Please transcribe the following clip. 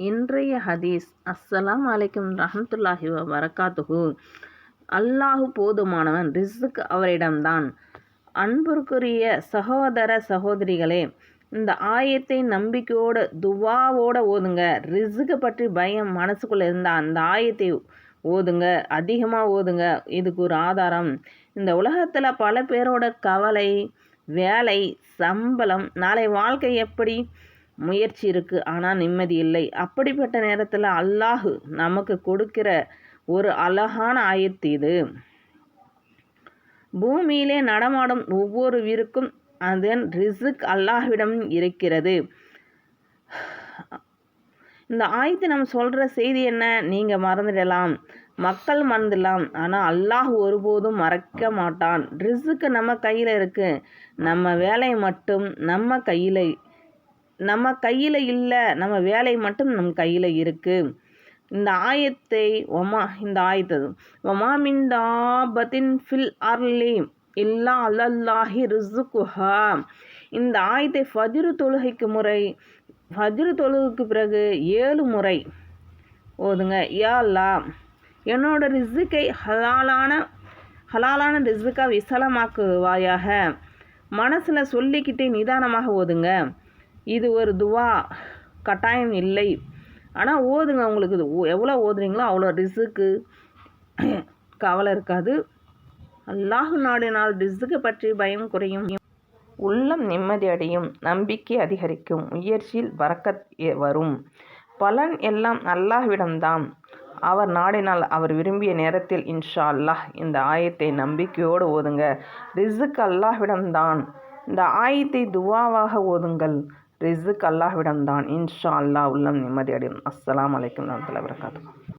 இன்றைய ஹதீஸ். அஸ்ஸலாமு அலைக்கும் ரஹ்மத்துல்லாஹி வ பரகாத்துஹு. அல்லாஹ் போதுமானவன், ரிஸ்க் அவரிடம்தான். அன்பிற்குரிய சகோதர சகோதரிகளே, இந்த ஆயத்தை நம்பிக்கையோடு துவாவோட ஓதுங்க. ரிஸ்க் பற்றி பயம் மனசுக்குள்ளே இருந்தால் அந்த ஆயத்தை ஓதுங்க, அதிகமாக ஓதுங்க. இதுக்கு ஒரு ஆதாரம், இந்த உலகத்தில் பல பேரோட கவலை, வேலை, சம்பளம், நாளை வாழ்க்கை எப்படி, முயற்சி இருக்குது ஆனால் நிம்மதி இல்லை. அப்படிப்பட்ட நேரத்தில் அல்லாஹ் நமக்கு கொடுக்கிற ஒரு அழகான ஆயத்து இது. பூமியிலே நடமாடும் ஒவ்வொரு உயிருக்கும் அதன் ரிஸ்க் அல்லாஹ்விடம் இருக்கிறது. இந்த ஆயத்து நம்ம சொல்கிற செய்தி என்ன? நீங்கள் மறந்துடலாம், மக்கள் மறந்துடலாம், ஆனால் அல்லாஹ் ஒருபோதும் மறக்க மாட்டான். ரிஸ்க் நம்ம கையில் இருக்குது. நம்ம வேலை மட்டும் நம்ம கையில் இல்லை, நம்ம வேலை மட்டும் நம் கையில் இருக்குது. இந்த ஆயத்தை ஒமா மின் தாபத்தின் ஃபில் அர்லி இல்லா அலல்லாஹி ரிஸ்குஹா. இந்த ஆயத்தை ஃபஜ்ர் தொழுகைக்கு பிறகு 7 முறை ஓதுங்க. யா அல்லாஹ், என்னோட ரிஸ்கை ஹலாலான ரிஸ்கா விசலமாக்குவாயாக. மனசில் சொல்லிக்கிட்டே நிதானமாக ஓதுங்க. இது ஒரு துவா, கட்டாயம் இல்லை, ஆனால் ஓதுங்க. உங்களுக்கு எவ்வளோ ஓதுறீங்களோ அவ்வளோ ரிஸ்க்கு கவலை இருக்காது. அல்லாஹ் நாடினால் ரிஸ்க்கு பற்றி பயம் குறையும், உள்ளம் நிம்மதி அடையும், நம்பிக்கை அதிகரிக்கும், முயற்சியில் பரக்கத் வரும். பலன் எல்லாம் அல்லாஹ்விடம்தான். அவர் நாடினால் அவர் விரும்பிய நேரத்தில் இன்ஷா அல்லாஹ். இந்த ஆயத்தை நம்பிக்கையோடு ஓதுங்க. ரிஸ்க் அல்லாஹ்விடம்தான். இந்த ஆயத்தை துவாவாக ஓதுங்கள். ரிஸ்க் அல்லாஹ்விடம்தான். இன்ஷா அல்லாஹ் உள்ளம் நிம்மதி அடையும். அஸ்ஸலாமு அலைக்கும் வரஹ்மத்துல்லாஹி வபரகாத்துஹு.